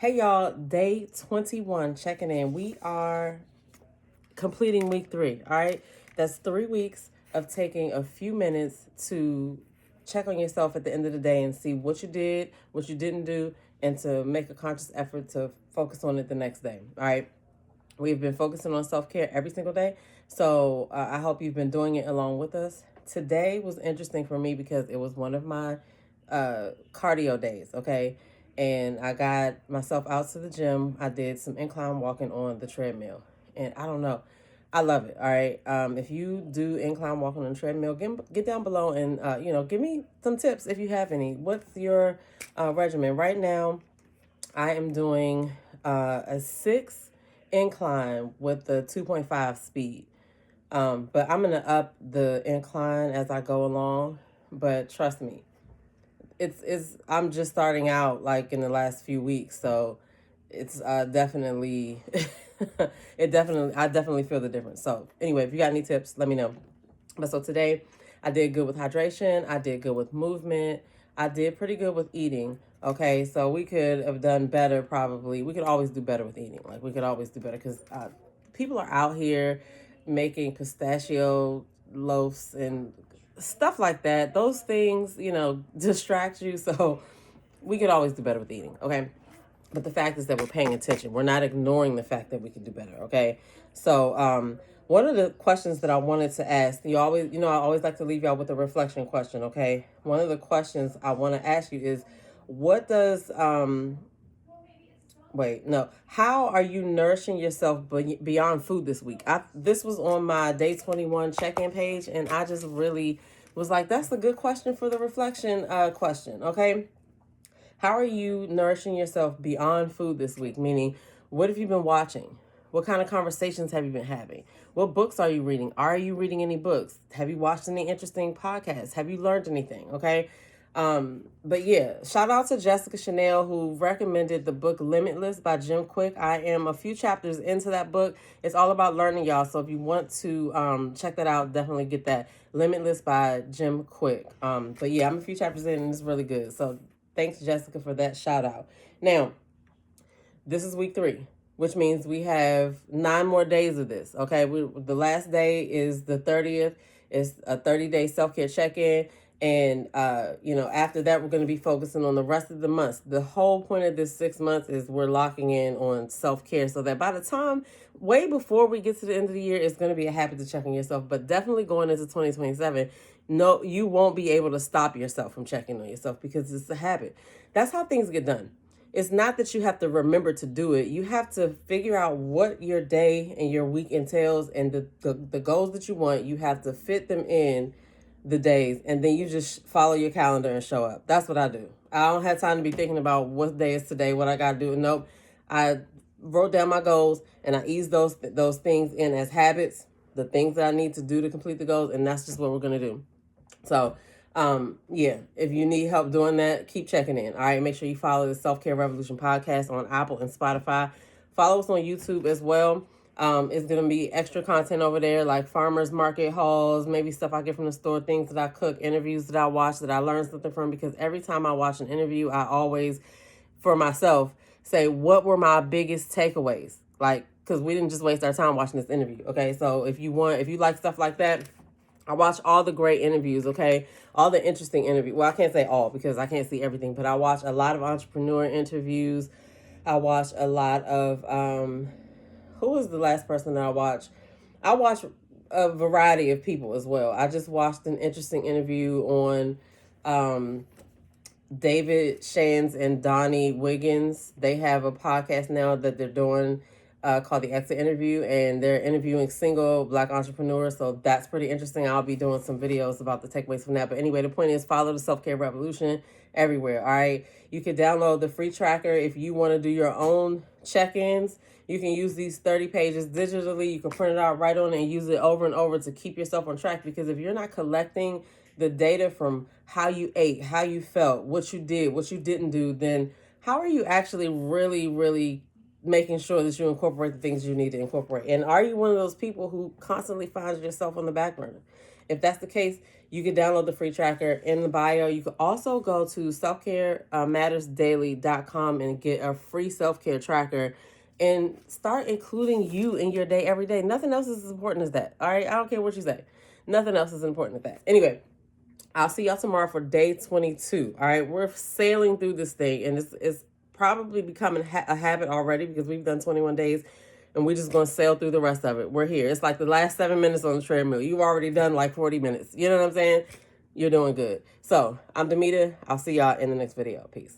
Hey y'all, day 21 checking in. We are completing week 3. All right. That's 3 weeks of taking a few minutes to check on yourself at the end of the day and see what you did, what you didn't do, and to make a conscious effort to focus on it the next day. All right. We've been focusing on self care every single day. So I hope you've been doing it along with us. Today was interesting for me because it was one of my cardio days, okay? And I got myself out to the gym. I did some incline walking on the treadmill. And I don't know. I love it. All right. If you do incline walking on the treadmill, get down below and give me some tips if you have any. What's your regimen right now? I am doing a 6 incline with the 2.5 speed. But I'm gonna up the incline as I go along. But trust me, it's I'm just starting out like in the last few weeks, so it's definitely I definitely feel the difference. So anyway, if you got any tips, let me know. But so today I did good with hydration, I did good with movement, I did pretty good with eating. Okay, so we could have done better probably. We could always do better with eating. Like we could always do better because people are out here making pistachio loaves and stuff like that. Those things, distract you. So we could always do better with eating. Okay. But the fact is that we're paying attention. We're not ignoring the fact that we can do better. Okay. So, one of the questions that I wanted to ask, I always like to leave y'all with a reflection question. Okay. One of the questions I want to ask you is, what does, how are you nourishing yourself beyond food this week? This was on my day 21 check-in page, and I just really was like, that's a good question for the reflection question. Okay. How are you nourishing yourself beyond food this week? Meaning, what have you been watching? What kind of conversations have you been having? What books are you reading? Are you reading any books? Have you watched any interesting podcasts? Have you learned anything? Okay. But yeah, shout out to Jessica Chanel who recommended the book Limitless by Jim Quick. I am a few chapters into that book. It's all about learning, y'all. So if you want to check that out, definitely get that. Limitless by Jim Quick. But yeah, I'm a few chapters in and it's really good. So thanks, Jessica, for that shout out. Now, this is week 3, which means we have 9 more days of this. Okay, the last day is the 30th. It's a 30-day self-care check-in. And, after that, we're going to be focusing on the rest of the months. The whole point of this 6 months is we're locking in on self-care so that by the time, way before we get to the end of the year, it's going to be a habit to check on yourself. But definitely going into 2027, no, you won't be able to stop yourself from checking on yourself because it's a habit. That's how things get done. It's not that you have to remember to do it. You have to figure out what your day and your week entails and the goals that you want. You have to fit them in the days, and then you just follow your calendar and show up. That's what I do. I don't have time to be thinking about what day is today, what I got to do. Nope. I wrote down my goals and I ease those things in as habits, the things that I need to do to complete the goals, and that's just what we're going to do. So, if you need help doing that, keep checking in. All right, make sure you follow the Self Care Revolution podcast on Apple and Spotify. Follow us on YouTube as well. It's going to be extra content over there, like farmers market hauls, maybe stuff I get from the store, things that I cook, interviews that I watch that I learned something from. Because every time I watch an interview, I always, for myself, say, what were my biggest takeaways? Like, because we didn't just waste our time watching this interview. Okay, so if you like stuff like that, I watch all the great interviews, okay? All the interesting interviews. Well, I can't say all because I can't see everything, but I watch a lot of entrepreneur interviews. I watch a lot of, who was the last person that I watched? I watch a variety of people as well. I just watched an interesting interview on David Shands and Donnie Wiggins. They have a podcast now that they're doing called The Exit Interview, and they're interviewing single Black entrepreneurs. So that's pretty interesting. I'll be doing some videos about the takeaways from that. But anyway, the point is follow the Self-Care Revolution everywhere. All right. You can download the free tracker if you want to do your own check-ins. You can use these 30 pages digitally. You can print it out right on it and use it over and over to keep yourself on track. Because if you're not collecting the data from how you ate, how you felt, what you did, what you didn't do, then how are you actually really, really making sure that you incorporate the things you need to incorporate? And are you one of those people who constantly finds yourself on the back burner? If that's the case, you can download the free tracker in the bio. You can also go to selfcaremattersdaily.com and get a free self-care tracker and start including you in your day every day. Nothing else is as important as that. All right. I don't care what you say. Nothing else is important as that. Anyway, I'll see y'all tomorrow for day 22. All right. We're sailing through this thing, and it's probably becoming a habit already because we've done 21 days and we're just going to sail through the rest of it. We're here. It's like the last 7 minutes on the treadmill. You've already done like 40 minutes. You know what I'm saying? You're doing good. So I'm Demita. I'll see y'all in the next video. Peace.